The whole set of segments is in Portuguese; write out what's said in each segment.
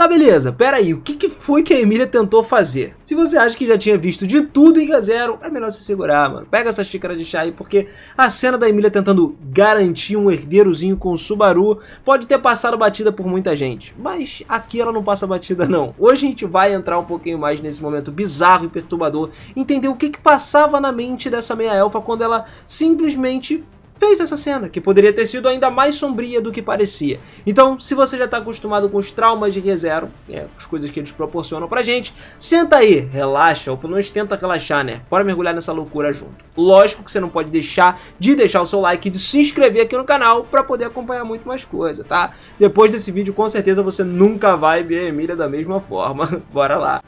Tá, beleza, pera aí, o que foi que a Emília tentou fazer? Se você acha que já tinha visto de tudo em ReZero, é melhor se segurar, mano. Pega essa xícara de chá aí, porque a cena da Emília tentando garantir um herdeirozinho com o Subaru pode ter passado batida por muita gente, mas aqui ela não passa batida não. Hoje a gente vai entrar um pouquinho mais nesse momento bizarro e perturbador, entender o que passava na mente dessa meia-elfa quando ela simplesmente fez essa cena, que poderia ter sido ainda mais sombria do que parecia. Então, se você já está acostumado com os traumas de ReZero, as coisas que eles proporcionam pra gente, senta aí, relaxa, ou pelo menos tenta relaxar, né? Bora mergulhar nessa loucura junto. Lógico que você não pode deixar de deixar o seu like e de se inscrever aqui no canal para poder acompanhar muito mais coisa, tá? Depois desse vídeo, com certeza você nunca vai ver a Emília da mesma forma. Bora lá!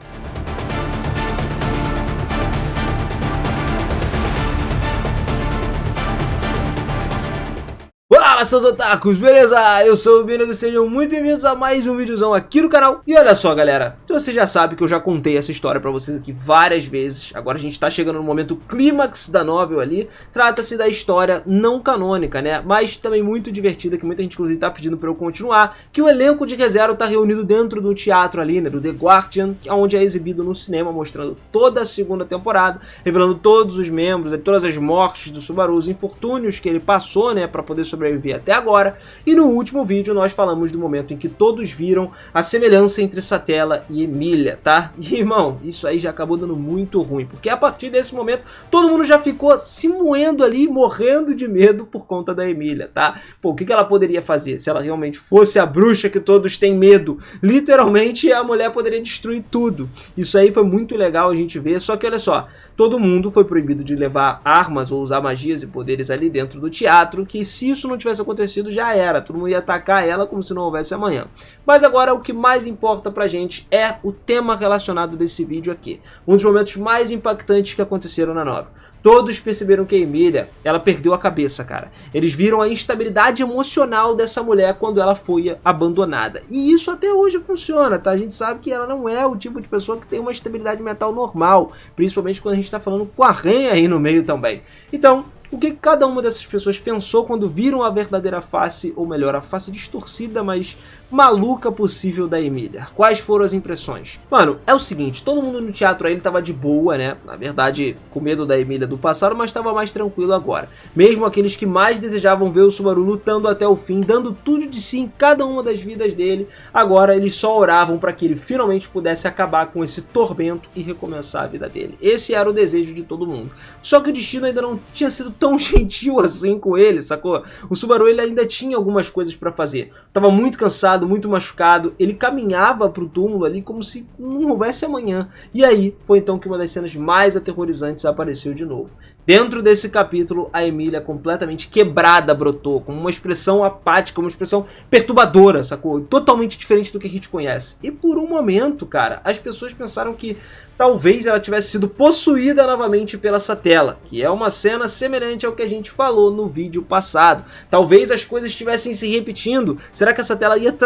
Fala, seus otakus, beleza? Eu sou o Bino e sejam muito bem-vindos a mais um videozão aqui no canal. E olha só, galera, você já sabe que eu já contei essa história pra vocês aqui várias vezes. Agora a gente tá chegando no momento clímax da novel ali. Trata-se da história não canônica, né? Mas também muito divertida, que muita gente inclusive tá pedindo pra eu continuar. Que o elenco de ReZero tá reunido dentro do teatro ali, né? Do The Guardian, onde é exibido no cinema, mostrando toda a segunda temporada, revelando todos os membros, todas as mortes do Subaru, os infortúnios que ele passou, né? Pra poder sobreviver até agora. E no último vídeo nós falamos do momento em que todos viram a semelhança entre Satella e Emília, tá? E irmão, isso aí já acabou dando muito ruim, porque a partir desse momento todo mundo já ficou se moendo ali, morrendo de medo por conta da Emília, tá? Pô, o que ela poderia fazer se ela realmente fosse a bruxa que todos têm medo? Literalmente a mulher poderia destruir tudo. Isso aí foi muito legal a gente ver, só que olha só, todo mundo foi proibido de levar armas ou usar magias e poderes ali dentro do teatro, que se isso não tivesse acontecido já era, todo mundo ia atacar ela como se não houvesse amanhã. Mas agora o que mais importa pra gente é o tema relacionado desse vídeo aqui, um dos momentos mais impactantes que aconteceram na novela. Todos perceberam que a Emília, ela perdeu a cabeça, cara. Eles viram a instabilidade emocional dessa mulher quando ela foi abandonada. E isso até hoje funciona, tá? A gente sabe que ela não é o tipo de pessoa que tem uma estabilidade mental normal, principalmente quando a gente tá falando com a Ren aí no meio também. Então, o que cada uma dessas pessoas pensou quando viram a verdadeira face, ou melhor, a face distorcida, mas maluca possível da Emília? Quais foram as impressões? Mano, é o seguinte, todo mundo no teatro aí ele tava de boa, né? Na verdade, com medo da Emília do passado, mas tava mais tranquilo agora. Mesmo aqueles que mais desejavam ver o Subaru lutando até o fim, dando tudo de si em cada uma das vidas dele, agora eles só oravam para que ele finalmente pudesse acabar com esse tormento e recomeçar a vida dele. Esse era o desejo de todo mundo. Só que o destino ainda não tinha sido tão gentil assim com ele, sacou? O Subaru ele ainda tinha algumas coisas para fazer. Tava muito cansado, muito machucado, ele caminhava pro túmulo ali como se não houvesse amanhã. E aí foi então que uma das cenas mais aterrorizantes apareceu de novo. Dentro desse capítulo, a Emília completamente quebrada brotou, com uma expressão apática, uma expressão perturbadora, sacou? Totalmente diferente do que a gente conhece. E por um momento, cara, as pessoas pensaram que talvez ela tivesse sido possuída novamente pela Satella, que é uma cena semelhante ao que a gente falou no vídeo passado. Talvez as coisas estivessem se repetindo. Será que a Satella ia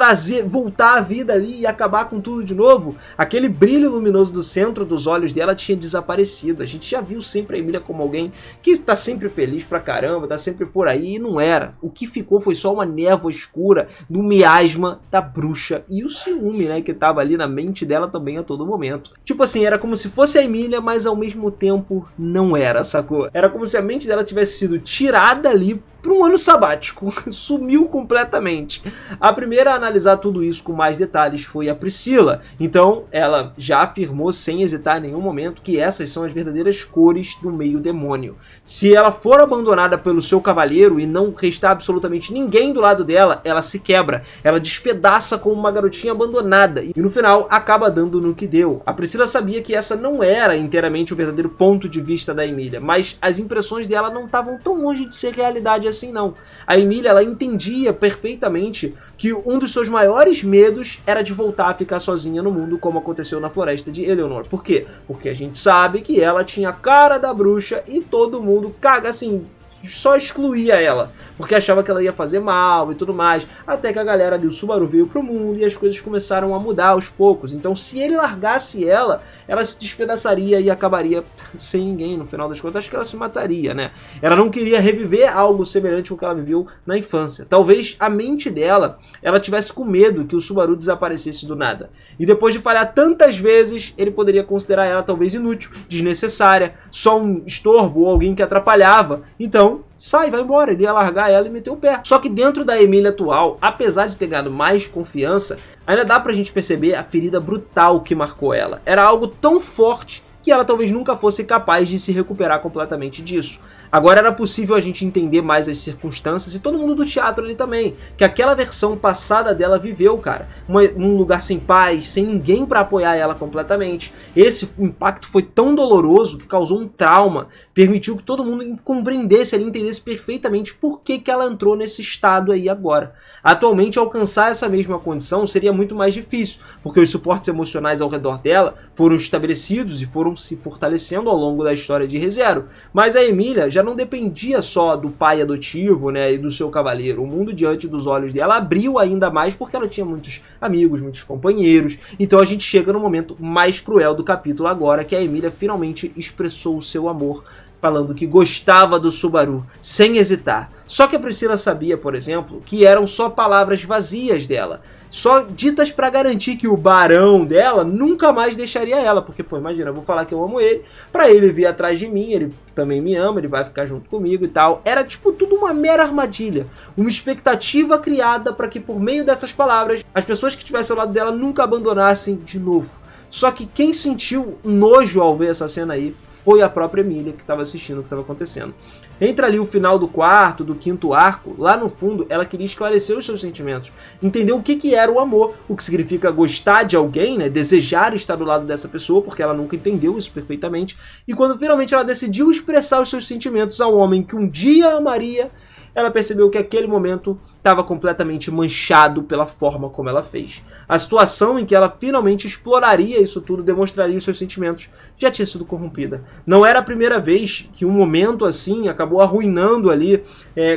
voltar à vida ali e acabar com tudo de novo? Aquele brilho luminoso do centro dos olhos dela tinha desaparecido. A gente já viu sempre a Emília como alguém que tá sempre feliz pra caramba, tá sempre por aí, e não era. O que ficou foi só uma névoa escura do miasma da bruxa e o ciúme, né, que tava ali na mente dela também a todo momento. Tipo assim, era como se fosse a Emília, mas ao mesmo tempo não era, sacou? Era como se a mente dela tivesse sido tirada ali para um ano sabático, sumiu completamente. A primeira a analisar tudo isso com mais detalhes foi a Priscila. Então ela já afirmou sem hesitar em nenhum momento que essas são as verdadeiras cores do meio demônio. Se ela for abandonada pelo seu cavaleiro e não restar absolutamente ninguém do lado dela, ela se quebra, ela despedaça como uma garotinha abandonada e no final acaba dando no que deu. A Priscila sabia que essa não era inteiramente o verdadeiro ponto de vista da Emília, mas as impressões dela não estavam tão longe de ser realidade assim não. A Emília, ela entendia perfeitamente que um dos seus maiores medos era de voltar a ficar sozinha no mundo, como aconteceu na floresta de Eleanor. Por quê? Porque a gente sabe que ela tinha a cara da bruxa e todo mundo caga assim, só excluía ela, porque achava que ela ia fazer mal e tudo mais, até que a galera ali, o Subaru veio pro mundo e as coisas começaram a mudar aos poucos. Então se ele largasse ela se despedaçaria e acabaria sem ninguém, no final das contas. Acho que ela se mataria, né? Ela não queria reviver algo semelhante ao que ela viveu na infância. Talvez a mente dela, ela tivesse com medo que o Subaru desaparecesse do nada. E depois de falhar tantas vezes, ele poderia considerar ela talvez inútil, desnecessária, só um estorvo ou alguém que atrapalhava. Então, sai, vai embora. Ele ia largar ela e meter o pé. Só que dentro da Emília atual, apesar de ter ganhado mais confiança, ainda dá pra gente perceber a ferida brutal que marcou ela. Era algo tão forte que ela talvez nunca fosse capaz de se recuperar completamente disso. Agora era possível a gente entender mais as circunstâncias e todo mundo do teatro ali também, que aquela versão passada dela viveu, cara, um lugar sem paz, sem ninguém pra apoiar ela completamente. Esse impacto foi tão doloroso que causou um trauma, permitiu que todo mundo compreendesse, ali, entendesse perfeitamente por que ela entrou nesse estado aí agora. Atualmente, alcançar essa mesma condição seria muito mais difícil, porque os suportes emocionais ao redor dela foram estabelecidos e foram se fortalecendo ao longo da história de ReZero. Mas a Emília já não dependia só do pai adotivo, né, e do seu cavaleiro. O mundo diante dos olhos dela abriu ainda mais porque ela tinha muitos amigos, muitos companheiros. Então a gente chega no momento mais cruel do capítulo agora, que a Emília finalmente expressou o seu amor, falando que gostava do Subaru, sem hesitar. Só que a Priscila sabia, por exemplo, que eram só palavras vazias dela, só ditas pra garantir que o barão dela nunca mais deixaria ela, porque, pô, imagina, eu vou falar que eu amo ele, pra ele vir atrás de mim, ele também me ama, ele vai ficar junto comigo e tal. Era, tipo, tudo uma mera armadilha, uma expectativa criada pra que, por meio dessas palavras, as pessoas que estivessem ao lado dela nunca abandonassem de novo. Só que quem sentiu nojo ao ver essa cena aí foi a própria Emília, que estava assistindo o que estava acontecendo. Entre ali o final do quarto, do quinto arco, lá no fundo, ela queria esclarecer os seus sentimentos, entender o que era o amor, o que significa gostar de alguém, né, desejar estar do lado dessa pessoa, porque ela nunca entendeu isso perfeitamente, e quando finalmente ela decidiu expressar os seus sentimentos ao homem que um dia amaria, ela percebeu que aquele momento estava completamente manchado pela forma como ela fez. A situação em que ela finalmente exploraria isso tudo, demonstraria os seus sentimentos, já tinha sido corrompida. Não era a primeira vez que um momento assim acabou arruinando ali,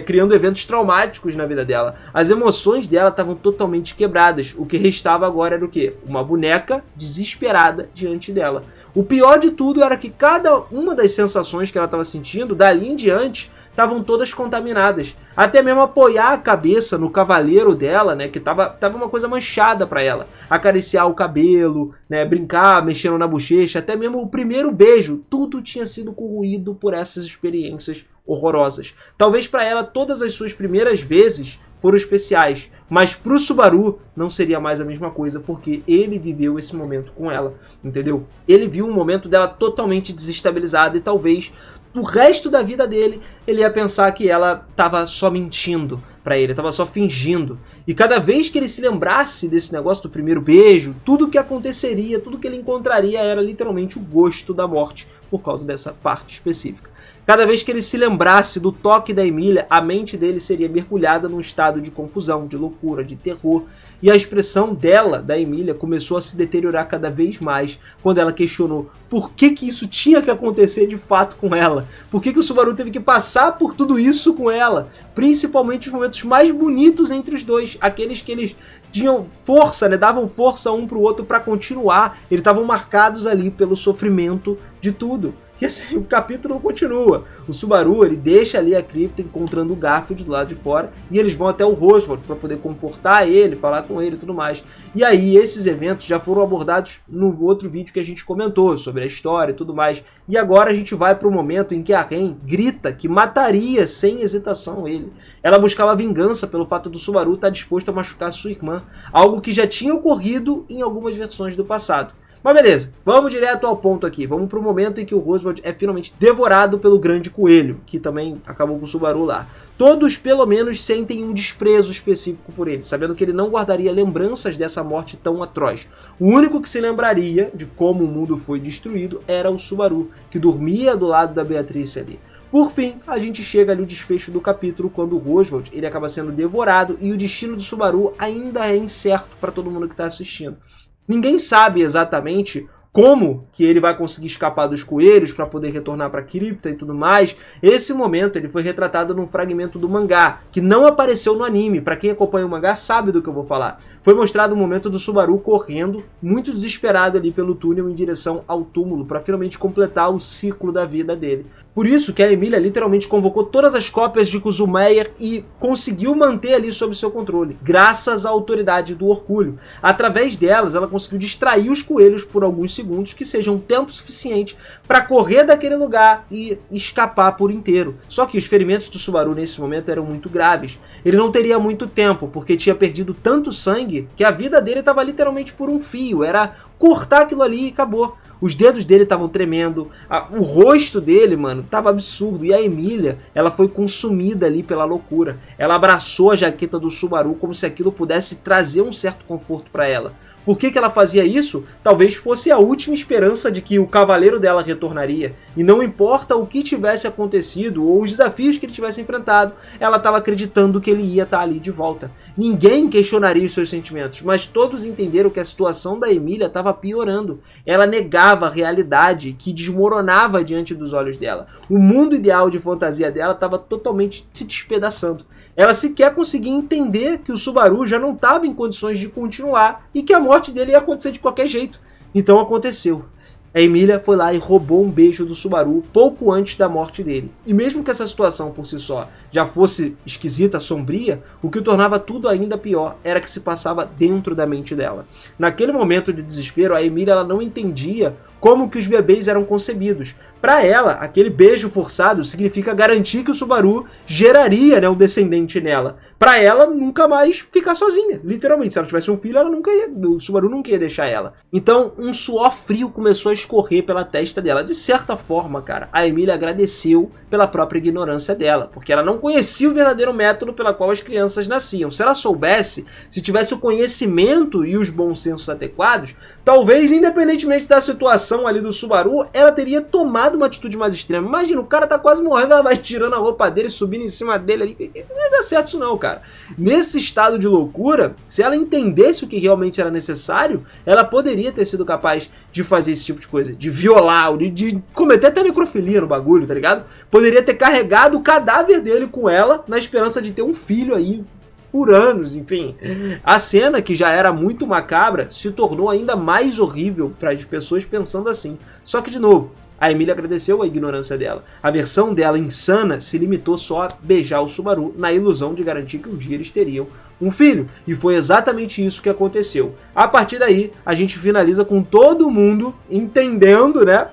criando eventos traumáticos na vida dela. As emoções dela estavam totalmente quebradas. O que restava agora era o quê? Uma boneca desesperada diante dela. O pior de tudo era que cada uma das sensações que ela estava sentindo, dali em diante, estavam todas contaminadas. Até mesmo apoiar a cabeça no cavaleiro dela, né, que tava uma coisa manchada pra ela. Acariciar o cabelo, né, brincar, mexendo na bochecha, até mesmo o primeiro beijo, tudo tinha sido corroído por essas experiências horrorosas. Talvez pra ela todas as suas primeiras vezes foram especiais, mas pro Subaru não seria mais a mesma coisa, porque ele viveu esse momento com ela, entendeu? Ele viu um momento dela totalmente desestabilizada e talvez o resto da vida dele, ele ia pensar que ela estava só mentindo pra ele, estava só fingindo. E cada vez que ele se lembrasse desse negócio do primeiro beijo, tudo que aconteceria, tudo que ele encontraria era literalmente o gosto da morte, por causa dessa parte específica. Cada vez que ele se lembrasse do toque da Emília, a mente dele seria mergulhada num estado de confusão, de loucura, de terror. E a expressão dela, da Emília, começou a se deteriorar cada vez mais quando ela questionou por que isso tinha que acontecer de fato com ela. Por que o Subaru teve que passar por tudo isso com ela? Principalmente os momentos mais bonitos entre os dois, aqueles que eles tinham força, né, davam força um pro outro para continuar. Eles estavam marcados ali pelo sofrimento de tudo. E assim, o capítulo continua. O Subaru, ele deixa ali a cripta encontrando o Garfield do lado de fora e eles vão até o Roswell para poder confortar ele, falar com ele e tudo mais. E aí esses eventos já foram abordados no outro vídeo que a gente comentou sobre a história e tudo mais. E agora a gente vai para o momento em que a Ren grita que mataria sem hesitação ele. Ela buscava vingança pelo fato do Subaru estar disposto a machucar sua irmã, algo que já tinha ocorrido em algumas versões do passado. Mas beleza, vamos direto ao ponto aqui. Vamos pro momento em que o Roswell é finalmente devorado pelo grande coelho, que também acabou com o Subaru lá. Todos, pelo menos, sentem um desprezo específico por ele, sabendo que ele não guardaria lembranças dessa morte tão atroz. O único que se lembraria de como o mundo foi destruído era o Subaru, que dormia do lado da Beatrice ali. Por fim, a gente chega ali no desfecho do capítulo, quando o Roswell ele acaba sendo devorado e o destino do Subaru ainda é incerto para todo mundo que está assistindo. Ninguém sabe exatamente como que ele vai conseguir escapar dos coelhos para poder retornar para a cripta e tudo mais. Esse momento ele foi retratado num fragmento do mangá, que não apareceu no anime. Para quem acompanha o mangá sabe do que eu vou falar. Foi mostrado o momento do Subaru correndo, muito desesperado ali pelo túnel em direção ao túmulo, para finalmente completar o ciclo da vida dele. Por isso que a Emilia literalmente convocou todas as cópias de Kuzumeyer e conseguiu manter ali sob seu controle, graças à autoridade do Orgulho. Através delas, ela conseguiu distrair os coelhos por alguns segundos, que sejam tempo suficiente para correr daquele lugar e escapar por inteiro. Só que os ferimentos do Subaru nesse momento eram muito graves. Ele não teria muito tempo, porque tinha perdido tanto sangue que a vida dele estava literalmente por um fio. Era cortar aquilo ali e acabou. Os dedos dele estavam tremendo, o rosto dele, mano, tava absurdo. E a Emilia, ela foi consumida ali pela loucura. Ela abraçou a jaqueta do Subaru como se aquilo pudesse trazer um certo conforto para ela. Por que ela fazia isso? Talvez fosse a última esperança de que o cavaleiro dela retornaria. E não importa o que tivesse acontecido ou os desafios que ele tivesse enfrentado, ela estava acreditando que ele ia estar ali de volta. Ninguém questionaria os seus sentimentos, mas todos entenderam que a situação da Emilia estava piorando. Ela negava a realidade que desmoronava diante dos olhos dela. O mundo ideal de fantasia dela estava totalmente se despedaçando. Ela sequer conseguia entender que o Subaru já não estava em condições de continuar e que a morte dele ia acontecer de qualquer jeito. Então aconteceu. A Emilia foi lá e roubou um beijo do Subaru pouco antes da morte dele. E mesmo que essa situação por si só já fosse esquisita, sombria, o que tornava tudo ainda pior era que se passava dentro da mente dela. Naquele momento de desespero, a Emilia ela não entendia como que os bebês eram concebidos. Para ela, aquele beijo forçado significa garantir que o Subaru geraria, né, um descendente nela. Para ela nunca mais ficar sozinha. Literalmente, se ela tivesse um filho, o Subaru nunca ia deixar ela. Então, um suor frio começou a escorrer pela testa dela. De certa forma, cara, a Emilia agradeceu pela própria ignorância dela, porque ela não conhecia o verdadeiro método pela qual as crianças nasciam. Se ela soubesse, se tivesse o conhecimento e os bons sensos adequados, talvez, independentemente da situação ali do Subaru, ela teria tomado uma atitude mais extrema. Imagina, o cara tá quase morrendo, ela vai tirando a roupa dele, subindo em cima dele ali. Não ia dar certo isso não, cara. Nesse estado de loucura, se ela entendesse o que realmente era necessário, ela poderia ter sido capaz de fazer esse tipo de coisa, de violar, de cometer até necrofilia no bagulho, tá ligado? Poderia ter carregado o cadáver dele com ela, na esperança de ter um filho aí por anos, enfim. A cena, que já era muito macabra, se tornou ainda mais horrível para as pessoas pensando assim. Só que, de novo, a Emilia agradeceu a ignorância dela. A versão dela insana se limitou só a beijar o Subaru na ilusão de garantir que um dia eles teriam um filho. E foi exatamente isso que aconteceu. A partir daí, a gente finaliza com todo mundo entendendo, né,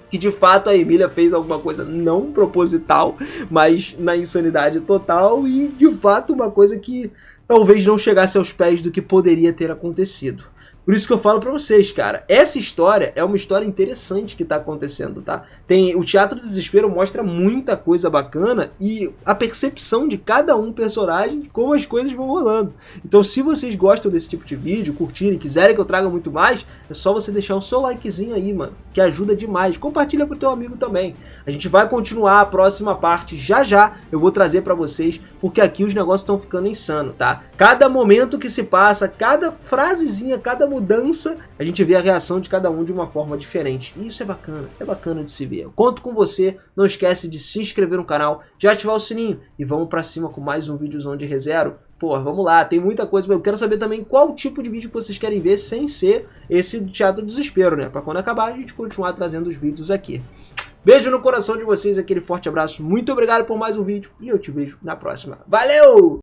que de fato a Emilia fez alguma coisa não proposital, mas na insanidade total, e de fato uma coisa que talvez não chegasse aos pés do que poderia ter acontecido. Por isso que eu falo pra vocês, cara, essa história é uma história interessante que tá acontecendo, tá? O Teatro do Desespero mostra muita coisa bacana e a percepção de cada um personagem, como as coisas vão rolando. Então, se vocês gostam desse tipo de vídeo, curtirem, quiserem que eu traga muito mais, é só você deixar o seu likezinho aí, mano, que ajuda demais. Compartilha com o teu amigo também. A gente vai continuar a próxima parte já eu vou trazer pra vocês, porque aqui os negócios estão ficando insano, tá? Cada momento que se passa, cada frasezinha, cada mudança, a gente vê a reação de cada um de uma forma diferente. E isso é bacana de se ver. Eu conto com você, não esquece de se inscrever no canal, de ativar o sininho e vamos pra cima com mais um videozão de ReZero. Pô, vamos lá, tem muita coisa, mas eu quero saber também qual tipo de vídeo que vocês querem ver sem ser esse do Teatro do Desespero, né? Pra quando acabar a gente continuar trazendo os vídeos aqui. Beijo no coração de vocês, aquele forte abraço, muito obrigado por mais um vídeo e eu te vejo na próxima. Valeu!